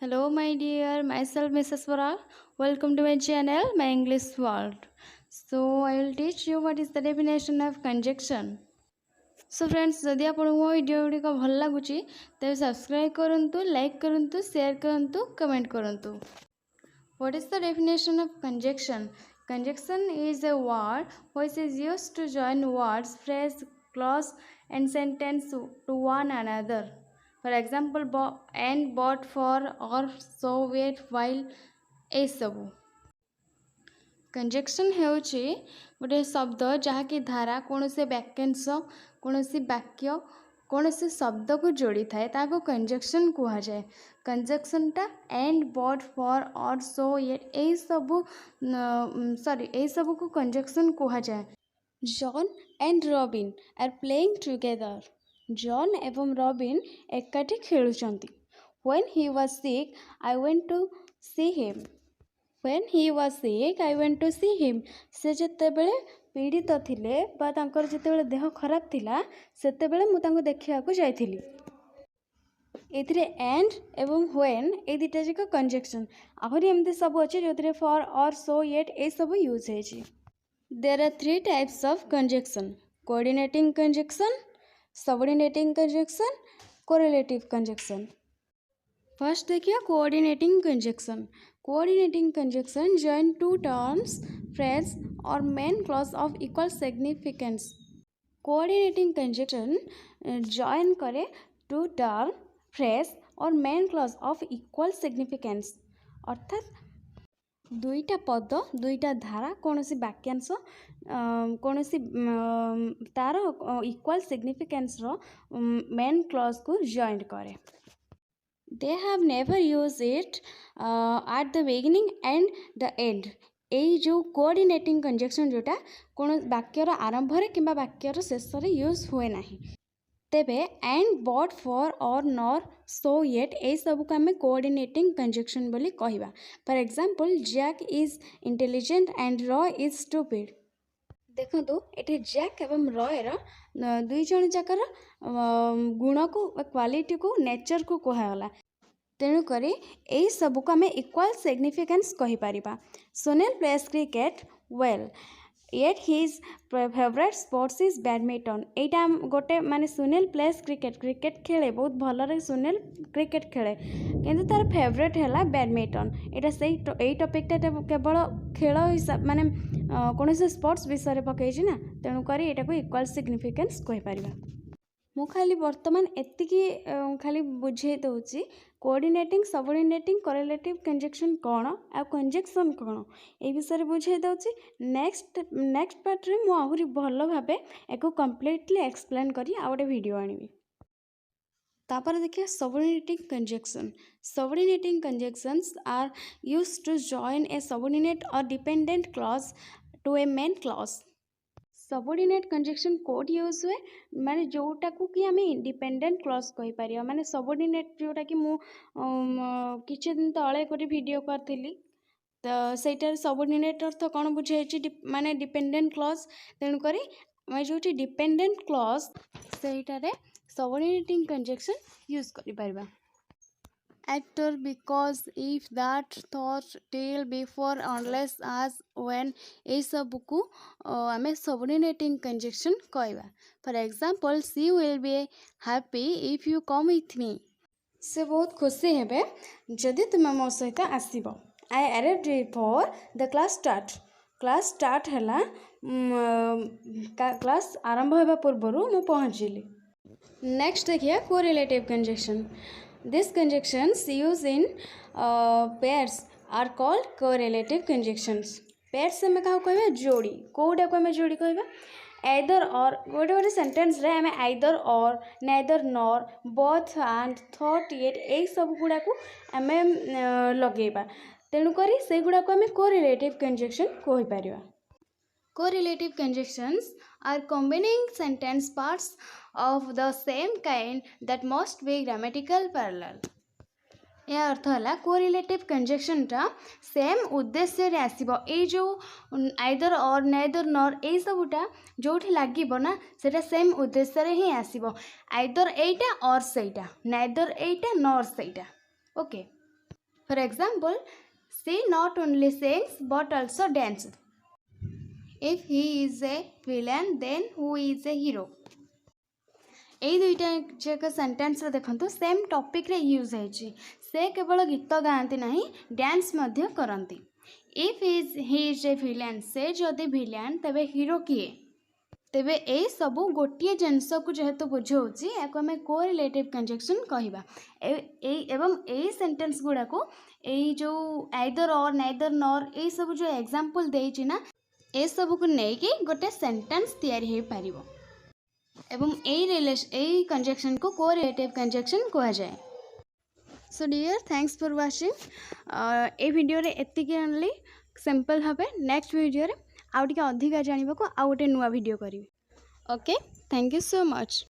Hello, my dear. Myself, Mrs. Varal. Welcome to my channel, My English World. So, I will teach you what is the definition of conjunction. So, friends, जदि आपको मो video गुड़िक भल लगुच तेज subscribe करूँ, like करूँ, share करूँ, comment करूँ. What is the definition of conjunction? Conjunction is a word which is used to join words, phrase, clause, and sentence to one another. For example, and, but, for, or, so, wait, while, एसबू. Conjunction ହେଉଛି गोटे शब्द जहाँकि धारा कौन से वाक्यांश कौन सी वाक्य कौन से शब्द को जोड़ी थाए ताको कंजक्शन कहा जाए. कंजक्शनटा एंड बट फॉर और सो येट यही सबू यही सबू को कंजक्शन कहा जाए. John and Robin are playing together. John एवं रॉबिन एकाठी खेलुचंती. When he was sick I went to see him. When he was sick, I went to see him. से जेतेबेले पीड़ित थिले बा तांकर जेतेबेले देह खराब थिला सेतेबेले मु तांको देखियाकू जाइथिली. एथिरे एंड एवं व्हेन ए दुटा जाक कंजक्शन. आहरी एमती सब अच्छे जो फॉर और सो येट ए सब यूज है. There are three types of conjunction: coordinating conjunction, subordinating conjunction, correlative conjunction. First देखिए coordinating conjunction. Coordinating conjunction join two terms, phrase or main clause of equal significance. Coordinating conjunction join करे two term, phrase और main clause of equal significance. अर्थात दुईटा पद दुईटा धारा कौन सी वाक्यांश कौन सी तार इक्वल सिग्निफिकेंस रो मेन क्लॉज को जॉइन करे. They have never used it at the beginning and the end. यही जो कोऑर्डिनेटिंग कंजक्शन जोटा कौन वाक्यर आरंभ कि वाक्यर शेष यूज हुए ना. तेबे and but for or nor so yet यही सब को आम कोऑर्डिनेटिंग कंजक्शन बोली कहवा. For example Jack is intelligent and Roy is stupid. देखो ये जैक एवं रॉयर दुई जन जाकर गुण को क्वालिटी को नेचर को कहगला. तेणुक यही सब को आम इक्वल सिग्निफिकेंस कहीपर. Sunil plays cricket well yet his favourite sports is badminton. यहाँ गोटे माने सुनील प्लेस क्रिकेट खेले बहुत भल सुनील क्रिकेट खेले किंतु तार फेवरेट है बैडमिंटन. यहाँ से यही टॉपिकटा केवल खेल हिसाब माने कौन से स्पोर्ट्स विषय पकई ना. तेणुक यहाँ को इक्वल सिग्निफिकेंस कहीपर. मु खाली वर्तमान एतिकी खाली बुझे दूसरी कोऑर्डिनेटिंग सबऑर्डिनेटिंग कोरिलेटिव कंजक्शन कौन आ कंजक्शन कौन ये विषय बुझे दूसरी. नेक्स्ट पार्ट रे मु आहुरी भल भाबे एको कंप्लीटली एक्सप्लेन करी आ गोटे वीडियो आनिबी. तापर देखिए subordinating conjunction. Subordinating conjunctions are used to join a subordinate or dependent clause to a main clause. Subordinate conjunction कोड यूज हुए माने जोटा को कि आम इंडिपेंडेंट क्लॉज कहीपर. माने सबऑर्डिनेट जोटा कि मु किछि दिन तले गोटे वीडियो करथिली तो सेटार सबऑर्डिनेट अर्थ कौन बुझाई माने डिपेंडेंट क्लॉज. तेणुक जो डिपेंडेंट क्लॉज सेटारे सबऑर्डिनेटिंग कंजक्शन यूज करिपारबा. After, because, if, that, thought, till, before, unless, as, when ये सब को आम सबऑर्डिनेटिंग कंजक्शन कहवा. For example she will be happy if you come with me. से बहुत खुशी हेबे जदि तुम मो सहित आसब. I arrived before the class start. Class start है क्लास आरंभ होगा पूर्व मु पहुँचली. नेक्स्ट देखिए correlative conjunction. These conjunctions used in pairs are called correlative conjunctions. Pairs से क्या कहबा जोड़ी. कोडा को हमें जोड़ी कहबा either or. गोटे गोटे सेंटेंस रे हमें either or, neither nor, both and, thought yet यही सब गुड़ा को हमें लगेबा. तेणुक से गुड़ा को हमें correlative conjunction कहि परिबा. Correlative conjunctions are combining sentence parts of the same kind that must be grammatical parallel. यह अर्थ है कोरिलेटिव कंजक्शन टा सेम उद्देश्य रे आसीबो. ए जो आइदर और नाइदर नॉर ए सबुटा जोठी लागिबो ना सेटा सेम उद्देश्य रे ही आसीबो. आइदर एटा और सेटा नाइदर एटा नॉर सेटा. Okay for example she not only sings but also dance. If he is a villain then who is a hero. यही दुईटा जाक सेंटेंस देखो सेम टॉपिक रे यूज है। से केवल गीत गाती ना डांस करती। If he is a villain से जदि विलेन तेबे हीरो किए। तेबे ए सबू गोटे जिनस को जेहेतु बुझाऊँगी या आम कोरिलेटिव कंजक्शन कहवा। एवं यही सेंटेंस गुड़ा को यही जो आइदर और नाइदर नॉर यही सब जो एग्जांपल देइछि ना ए सब को लेकिन गोटे सेंटेंस तैयारी हो पारिबो। एवं यही कंजक्शन को कोरिलेटिव कंजक्शन कहा जाए। So dear thanks for watching. ए वीडियो रे एतिकी ओनली सिंपल भाबे नेक्स्ट वीडियो रे आउ टिके अधिका जानिबा को आउ गोटे नुआ वीडियो करी। Okay thank you so much.